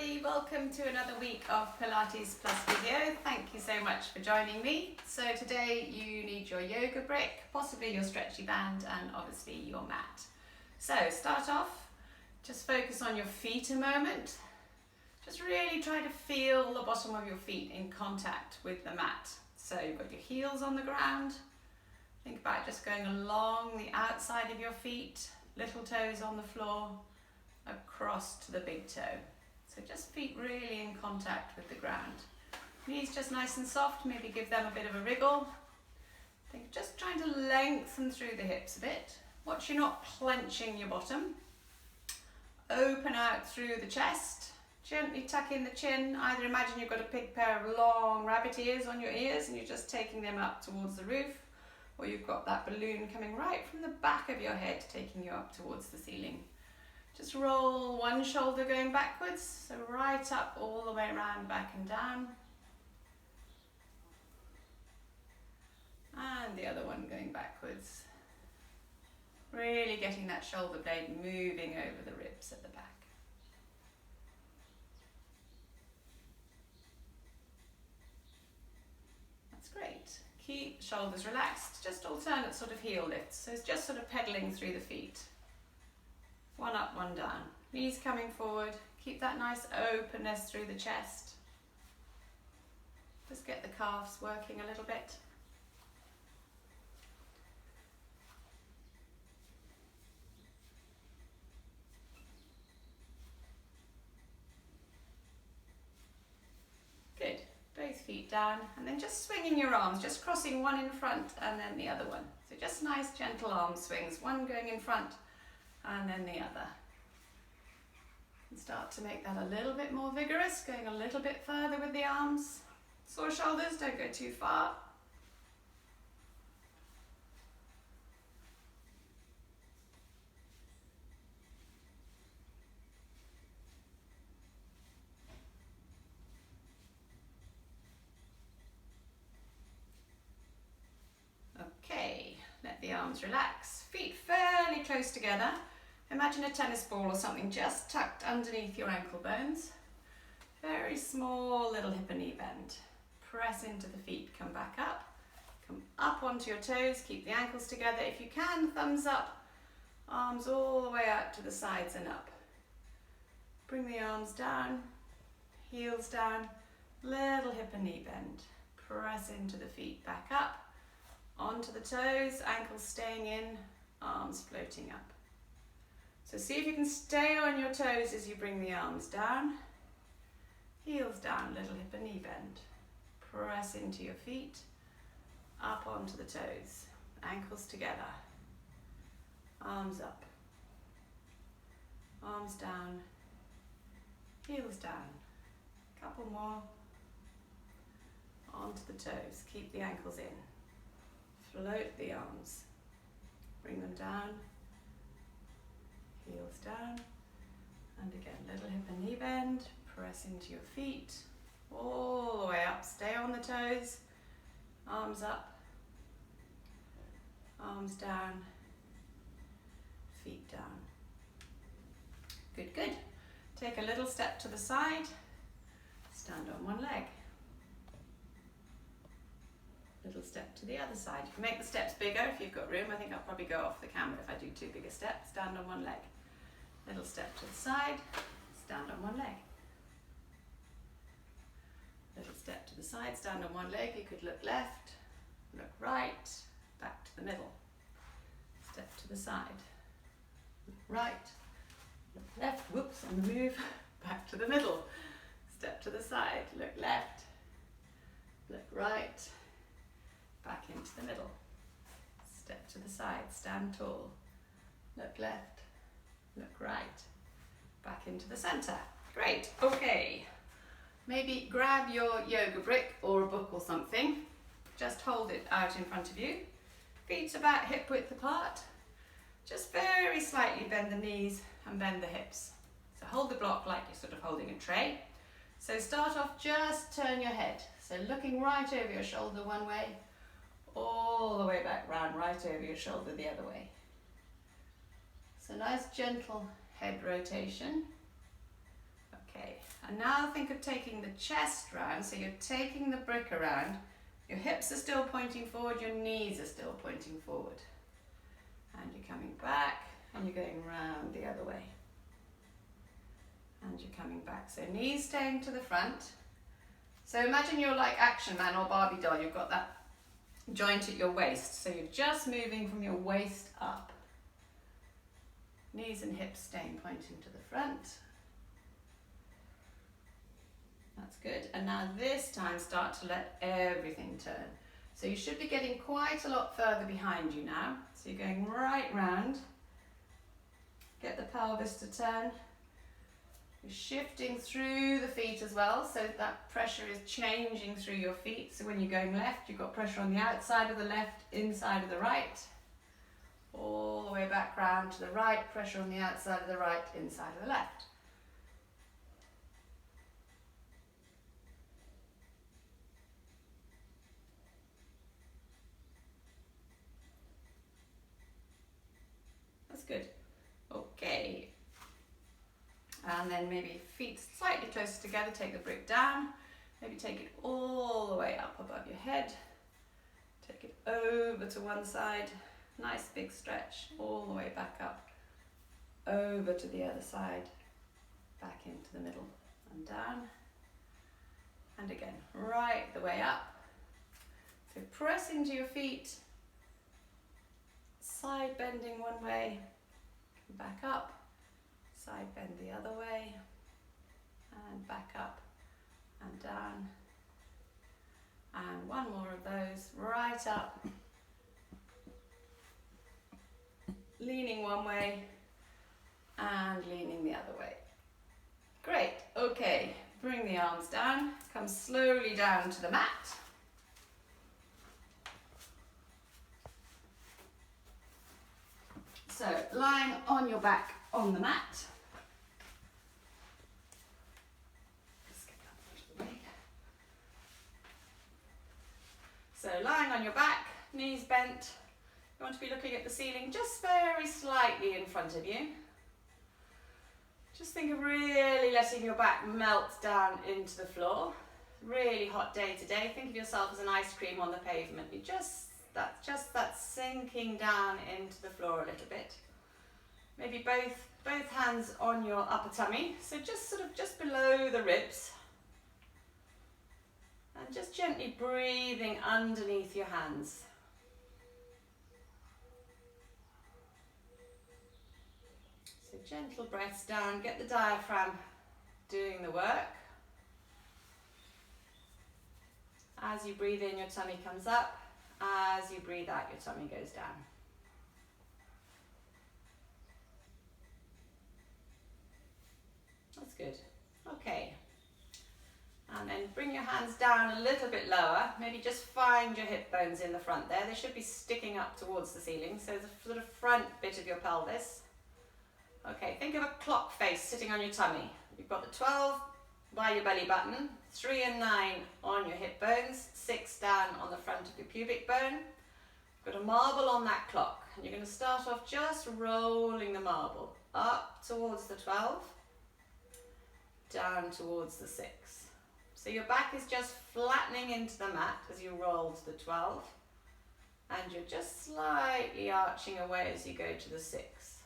everybody, welcome to another week of Pilates plus Physio. Thank you so much for joining me. So today you need your yoga brick, possibly your stretchy band and obviously your mat. So start off, just focus on your feet a moment. Just really try to feel the bottom of your feet in contact with the mat. So you've got your heels on the ground. Think about just going along the outside of your feet, little toes on the floor, across to the big toe. So just feet really in contact with the ground. Knees just nice and soft, maybe give them a bit of a wriggle. Think just trying to lengthen through the hips a bit. Watch you're not clenching your bottom. Open out through the chest. Gently tuck in the chin. Either imagine you've got a big pair of long rabbit ears on your ears and you're just taking them up towards the roof, or you've got that balloon coming right from the back of your head taking you up towards the ceiling. Just roll one shoulder going backwards, so right up all the way around, back and down. And the other one going backwards. Really getting that shoulder blade moving over the ribs at the back. That's great. Keep shoulders relaxed, just alternate sort of heel lifts. So it's just sort of pedaling through the feet. One up, one down. Knees coming forward. Keep that nice openness through the chest. Just get the calves working a little bit. Good. Both feet down, and then just swinging your arms, just crossing one in front and then the other one. So just nice gentle arm swings, one going in front and then the other. And start to make that a little bit more vigorous, going a little bit further with the arms. Sore shoulders, don't go too far. Okay, let the arms relax. Feet fairly close together. Imagine a tennis ball or something just tucked underneath your ankle bones. Very small little hip and knee bend. Press into the feet, come back up. Come up onto your toes, keep the ankles together. If you can, thumbs up, arms all the way out to the sides and up. Bring the arms down, heels down, little hip and knee bend. Press into the feet, back up, onto the toes, ankles staying in, arms floating up. So see if you can stay on your toes as you bring the arms down, heels down, little hip and knee bend. Press into your feet, up onto the toes, ankles together, arms up, arms down, heels down. Couple more, onto the toes, keep the ankles in, float the arms, bring them down, heels down, and again, little hip and knee bend, press into your feet, all the way up, stay on the toes, arms up, arms down, feet down. Good, good. Take a little step to the side, stand on one leg. Little step to the other side. You can make the steps bigger if you've got room. I think I'll probably go off the camera if I do too big a step. Stand on one leg. Little step to the side, stand on one leg. Little step to the side, stand on one leg. You could look left, look right, back to the middle. Step to the side, look right, look left, whoops, on the move, back to the middle. Step to the side, look left, look right, back into the middle. Step to the side, stand tall, look left, look right, back into the center. Great, okay. Maybe grab your yoga brick or a book or something. Just hold it out in front of you. Feet about hip width apart. Just very slightly bend the knees and bend the hips. So hold the block like you're sort of holding a tray. So start off, just turn your head. So looking right over your shoulder one way, all the way back round, right over your shoulder the other way. So nice gentle head rotation. Okay, And now think of taking the chest round, so you're taking the brick around, your hips are still pointing forward, your knees are still pointing forward. And you're coming back, and you're going round the other way. And you're coming back. So knees staying to the front. So imagine you're like Action Man or Barbie doll, you've got that joint at your waist, so you're just moving from your waist up. Knees and hips staying pointing to the front. That's good. And now this time start to let everything turn. So you should be getting quite a lot further behind you now. So you're going right round. Get the pelvis to turn. You're shifting through the feet as well, so that pressure is changing through your feet. So when you're going left, you've got pressure on the outside of the left, inside of the right. All the way back round to the right, pressure on the outside of the right, inside of the left. That's good. Okay. And then maybe feet slightly closer together, take the brick down, maybe take it all the way up above your head, take it over to one side, nice big stretch, all the way back up, over to the other side, back into the middle and down, and again, right the way up. So press into your feet, side bending one way, back up, side bend the other way, and back up and down, and one more of those, right up, leaning one way and leaning the other way. Great. Okay, bring the arms down, come slowly down to the mat. So lying on your back on the mat. So lying on your back, knees bent. You want to be looking at the ceiling just very slightly in front of you. Just think of really letting your back melt down into the floor. Really hot day today. Think of yourself as an ice cream on the pavement. That's that sinking down into the floor a little bit. Maybe both hands on your upper tummy, so just below the ribs. And just gently breathing underneath your hands. So gentle breaths down, get the diaphragm doing the work. As you breathe in, your tummy comes up. As you breathe out, your tummy goes down. That's good. Okay. And then bring your hands down a little bit lower. Maybe just find your hip bones in the front there. They should be sticking up towards the ceiling. So the sort of front bit of your pelvis. Okay, think of a clock face sitting on your tummy. You've got the 12 by your belly button, 3 and 9 on your hip bones, 6 down on the front of your pubic bone. You've got a marble on that clock. And you're going to start off just rolling the marble up towards the 12, down towards the 6. So your back is just flattening into the mat as you roll to the 12, and you're just slightly arching away as you go to the 6.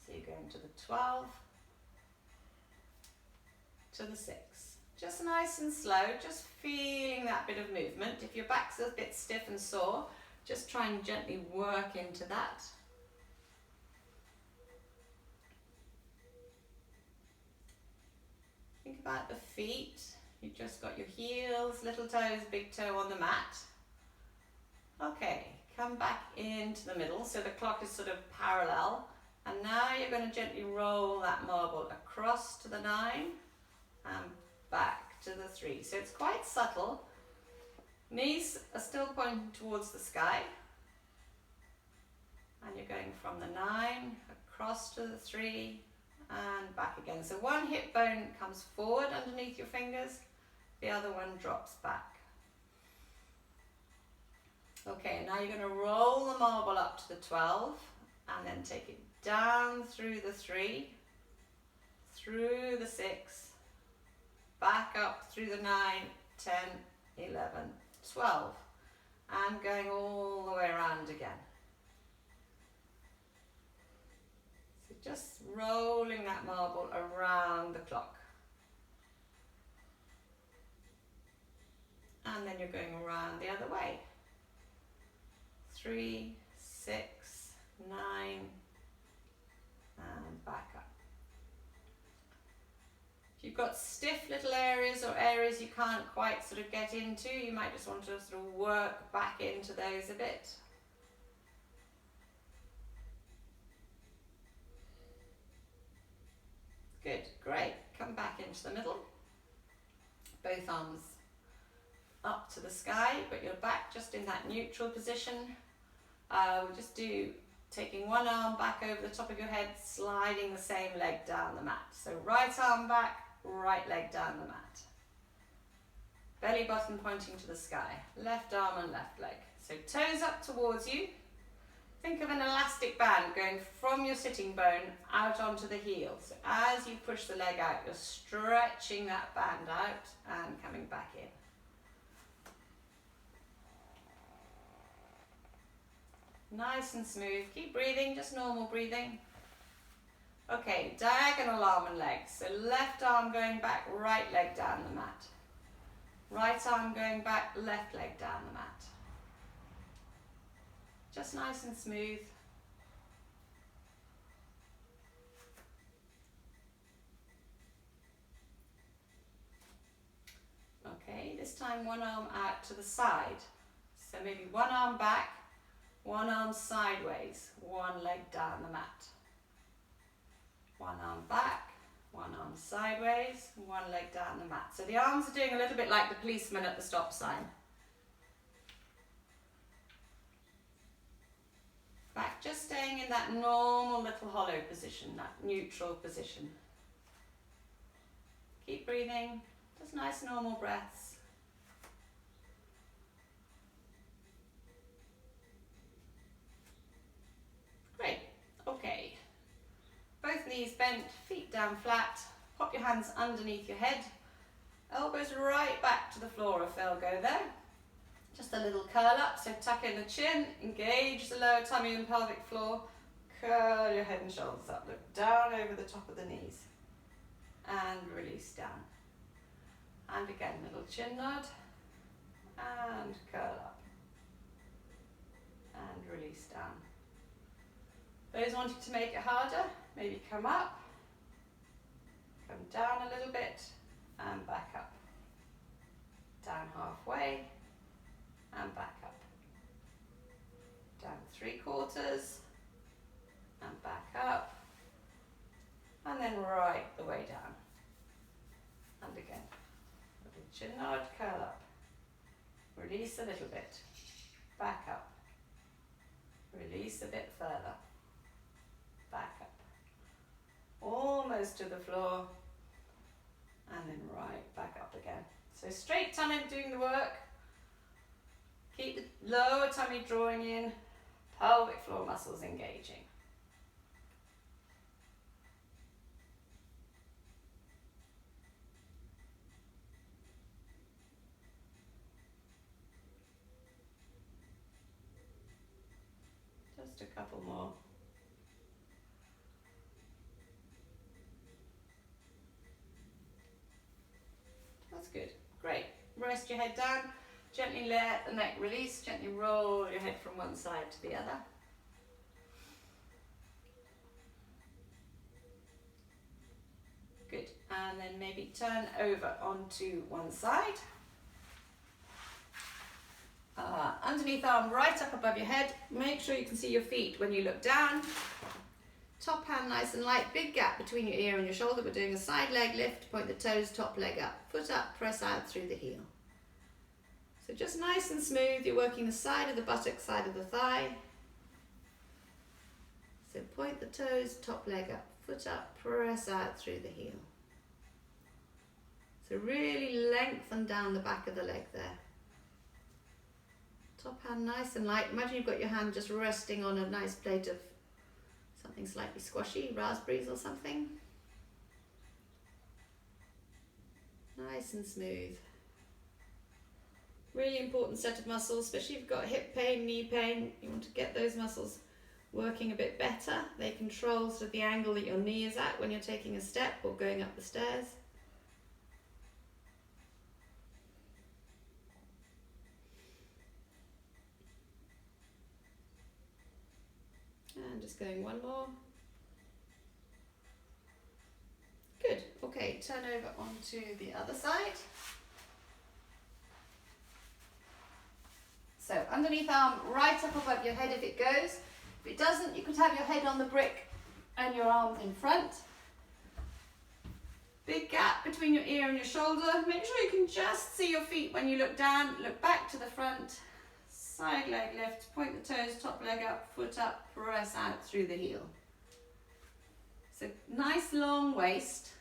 So you're going to the 12, to the 6. Just nice and slow, just feeling that bit of movement. If your back's a bit stiff and sore, just try and gently work into that. Think about the feet. You've just got your heels, little toes, big toe on the mat. Okay, come back into the middle, so the clock is sort of parallel. And now you're going to gently roll that marble across to the 9 and back to the 3. So it's quite subtle. Knees are still pointing towards the sky. And you're going from the 9 across to the 3 and back again. So one hip bone comes forward underneath your fingers, the other one drops back. Okay, now you're going to roll the marble up to the 12 and then take it down through the 3, through the 6 back up through the 9, 10, 11, 12, and going all the way around again. So just rolling that marble around the clock. And then you're going around the other way. 3, 6, 9, and back up. If you've got stiff little areas or areas you can't quite sort of get into, you might just want to sort of work back into those a bit. Good, great. Come back into the middle. Both arms up to the sky, but your back just in that neutral position. We'll just do taking one arm back over the top of your head, sliding the same leg down the mat. So right arm back, right leg down the mat. Belly button pointing to the sky. Left arm and left leg. So toes up towards you. Think of an elastic band going from your sitting bone out onto the heel. So as you push the leg out, you're stretching that band out and coming back in. Nice and smooth. Keep breathing, just normal breathing. Okay, diagonal arm and leg. So left arm going back, right leg down the mat. Right arm going back, left leg down the mat. Just nice and smooth. Okay, this time one arm out to the side. So maybe one arm back, one arm sideways, one leg down the mat. One arm back, one arm sideways, one leg down the mat. So the arms are doing a little bit like the policeman at the stop sign. Back, just staying in that normal little hollow position, that neutral position. Keep breathing, just nice normal breaths. Great, okay. Both knees bent, feet down flat, pop your hands underneath your head, elbows right back to the floor if they'll go there. Just a little curl up, so tuck in the chin, engage the lower tummy and pelvic floor, curl your head and shoulders up, look down over the top of the knees, and release down. And again, little chin nod, and curl up, and release down. Those wanting to make it harder, maybe come up, come down a little bit, and back up. Down halfway, and back up. Down 3/4, and back up, and then right the way down. And again, little chin nod, curl up, release a little bit, back up, release a bit further, back up, almost to the floor, and then right back up again. So straight tummy doing the work. Keep the lower tummy drawing in, pelvic floor muscles engaging. Just a couple more. That's good. Great. Rest your head down. Gently let the neck release. Gently roll your head from one side to the other. Good. And then maybe turn over onto one side. Underneath arm right up above your head. Make sure you can see your feet when you look down. Top hand nice and light, big gap between your ear and your shoulder. We're doing a side leg lift, point the toes, top leg up. Foot up, press out through the heel. So just nice and smooth, you're working the side of the buttock, side of the thigh. So point the toes, top leg up, foot up, press out through the heel. So really lengthen down the back of the leg there. Top hand nice and light. Imagine you've got your hand just resting on a nice plate of something slightly squashy, raspberries or something. nice and smooth. Really important set of muscles, especially if you've got hip pain, knee pain. You want to get those muscles working a bit better. They control sort of the angle that your knee is at when you're taking a step or going up the stairs. And just going one more. Good. Okay, turn over onto the other side. So underneath arm, right up above your head if it goes. If it doesn't, you could have your head on the brick and your arms in front. Big gap between your ear and your shoulder. Make sure you can just see your feet when you look down. Look back to the front. Side leg lift, point the toes, top leg up, foot up, press out through the heel. So nice long waist.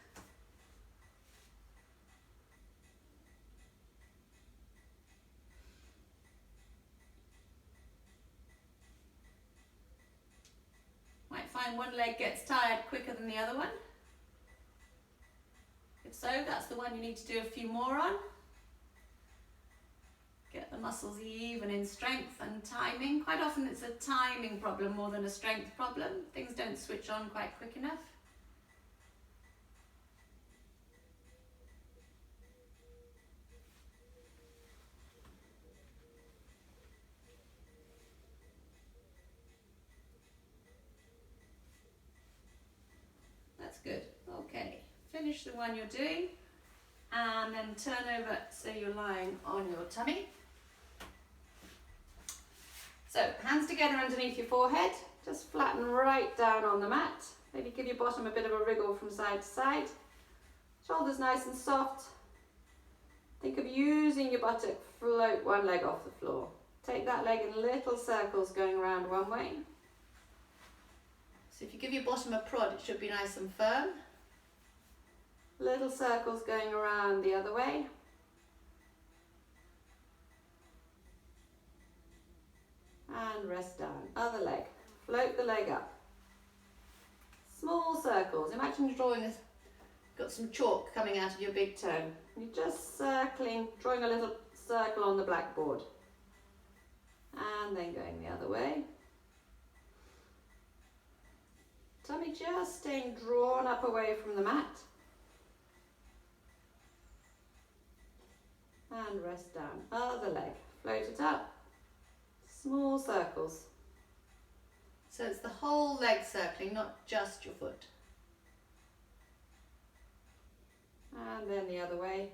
Might find one leg gets tired quicker than the other one. If so, that's the one you need to do a few more on. Get the muscles even in strength and timing. Quite often it's a timing problem more than a strength problem. Things don't switch on quite quick enough. That's good. Okay, finish the one you're doing and then turn over so you're lying on your tummy. So hands together underneath your forehead, just flatten right down on the mat. Maybe give your bottom a bit of a wriggle from side to side. Shoulders nice and soft. Think of using your buttock, float one leg off the floor. Take that leg in little circles going around one way. So if you give your bottom a prod, it should be nice and firm. Little circles going around the other way. And rest down. Other leg. Float the leg up. Small circles. Imagine you're got some chalk coming out of your big toe. You're just circling, drawing a little circle on the blackboard. And then going the other way. Tummy just staying drawn up away from the mat. And rest down. Other leg. Float it up. Small circles. So it's the whole leg circling, not just your foot. And then the other way.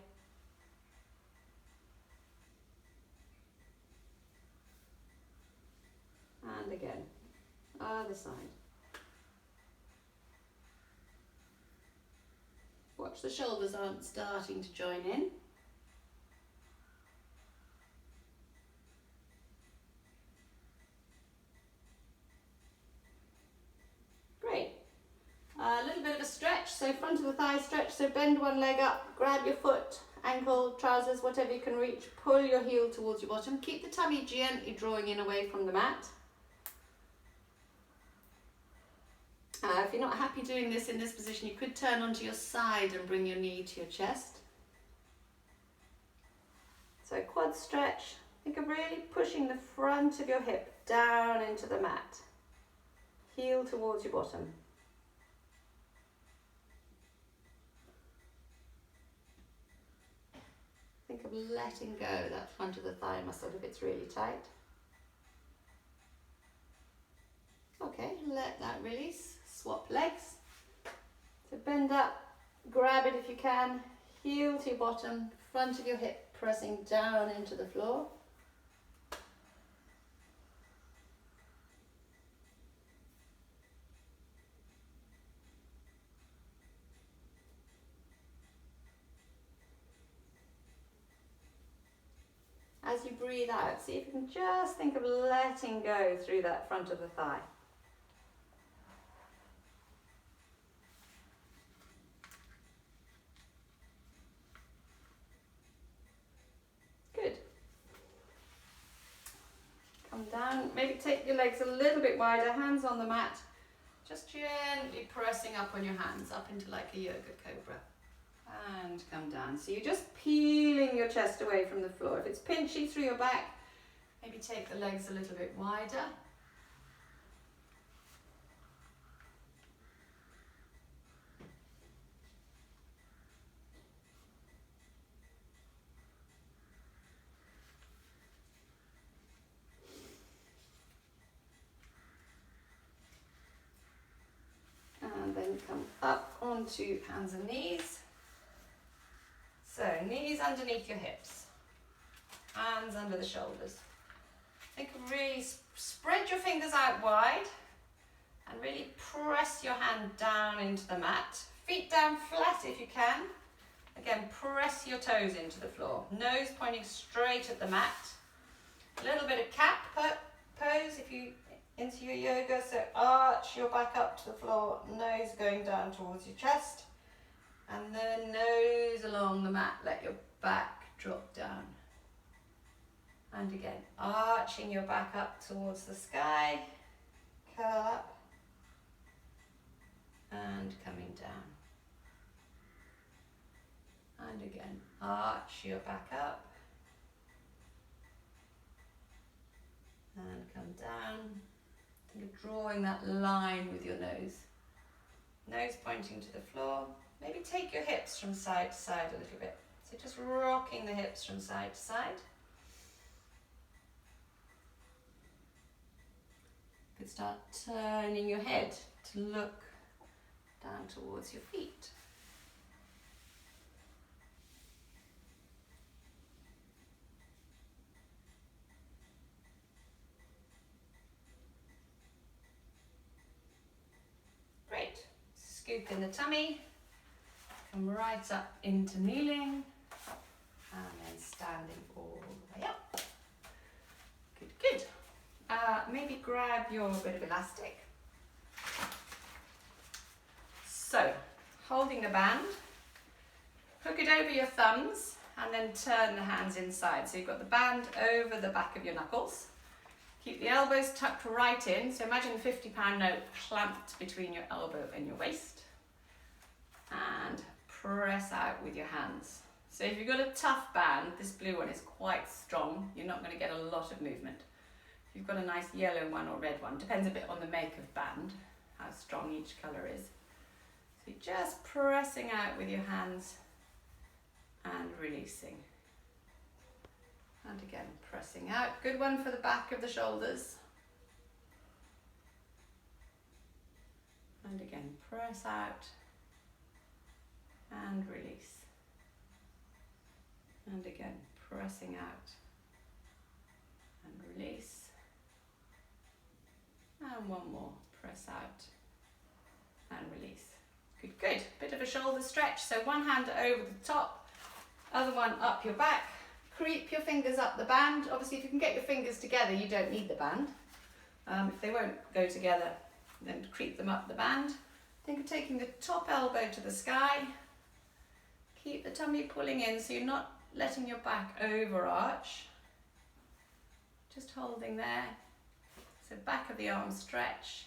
And again. Other side. Watch the shoulders aren't starting to join in. Great. A little bit of a stretch, so front of the thigh stretch, so bend one leg up, grab your foot, ankle, trousers, whatever you can reach, pull your heel towards your bottom, keep the tummy gently drawing in away from the mat. If you're not happy doing this in this position, you could turn onto your side and bring your knee to your chest. So quad stretch, think of really pushing the front of your hip down into the mat. Heel towards your bottom. Think of letting go that front of the thigh muscle if it's really tight. Okay, let that release. Swap legs. So bend up, grab it if you can, heel to your bottom, front of your hip pressing down into the floor. As you breathe out, see if you can just think of letting go through that front of the thigh. Good. Come down, maybe take your legs a little bit wider, hands on the mat, just gently pressing up on your hands, up into like a yoga cobra. and come down. So you're just peeling your chest away from the floor. If it's pinchy through your back, maybe take the legs a little bit wider. And then come up onto hands and knees. So knees underneath your hips, hands under the shoulders. Think really spread your fingers out wide and really press your hand down into the mat. Feet down flat if you can. Again, press your toes into the floor. Nose pointing straight at the mat. A little bit of cat pose if you into your yoga, so arch your back up to the floor, nose going down towards your chest, and then nose along the mat, let your back drop down. And again, arching your back up towards the sky, curl up, and coming down. And again, arch your back up, and come down. Think of drawing that line with your nose. Nose pointing to the floor. Maybe take your hips from side to side a little bit. So just rocking the hips from side to side. You could start turning your head to look down towards your feet. Great. Scoop in the tummy. Come right up into kneeling. And then standing all the way up. Good, good. Maybe grab your bit of elastic. So, holding the band, hook it over your thumbs and then turn the hands inside. So you've got the band over the back of your knuckles. Keep the elbows tucked right in. So imagine a £50 note clamped between your elbow and your waist. And press out with your hands. So if you've got a tough band, this blue one is quite strong. You're not going to get a lot of movement. If you've got a nice yellow one or red one, depends a bit on the make of band, how strong each colour is. So you're just pressing out with your hands and releasing. And again, pressing out. Good one for the back of the shoulders. And again, press out and release. And again, pressing out and release. And one more, press out and release. Good, good. Bit of a shoulder stretch. So one hand over the top, other one up your back. Creep your fingers up the band. Obviously, if you can get your fingers together, you don't need the band. If they won't go together, then creep them up the band. Think of taking the top elbow to the sky. Keep the tummy pulling in so you're not letting your back overarch. Just holding there. So back of the arm stretch.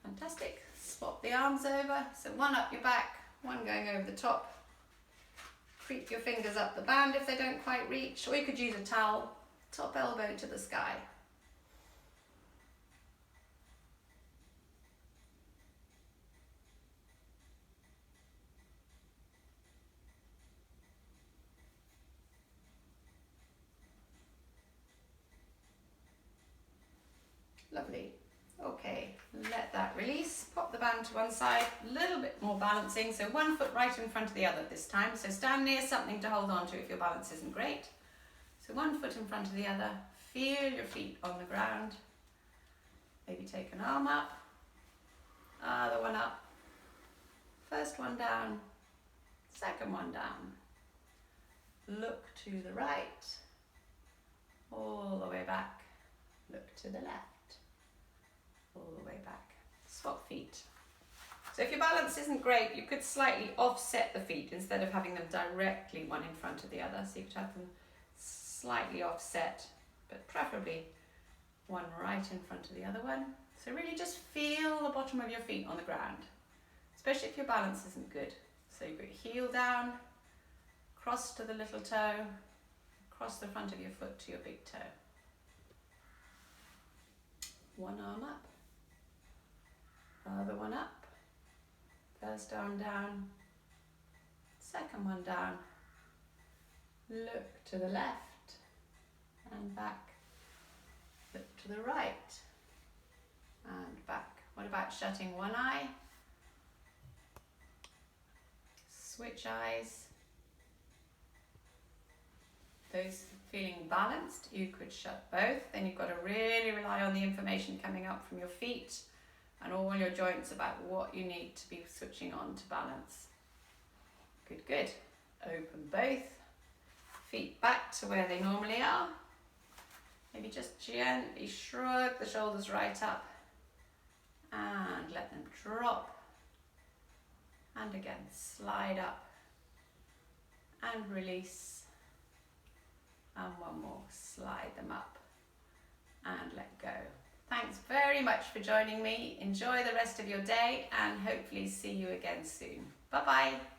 Fantastic. Swap the arms over. So one up your back, one going over the top. Creep your fingers up the band if they don't quite reach, or you could use a towel. Top elbow to the sky. Lovely. Okay, let that release. Pop the band to one side, a little bit more balancing. So one foot right in front of the other this time. So stand near something to hold on to if your balance isn't great. So one foot in front of the other. Feel your feet on the ground. Maybe take an arm up, other one up. First one down, second one down. Look to the right, all the way back. Look to the left. All the way back. Swap feet. So if your balance isn't great, you could slightly offset the feet instead of having them directly one in front of the other. So you could have them slightly offset, but preferably one right in front of the other one. So really just feel the bottom of your feet on the ground, especially if your balance isn't good. So you put your heel down, cross to the little toe, cross the front of your foot to your big toe. One arm up, other one up, first arm down, second one down, look to the left and back, look to the right and back. What about shutting one eye? Switch eyes. Those feeling balanced, you could shut both. Then you've got to really rely on the information coming up from your feet and all your joints about what you need to be switching on to balance. Good, good. Open both. Feet back to where they normally are. Maybe just gently shrug the shoulders right up and let them drop. And again, slide up and release. And one more, slide them up and let go. Thanks very much for joining me. Enjoy the rest of your day and hopefully see you again soon. Bye-bye.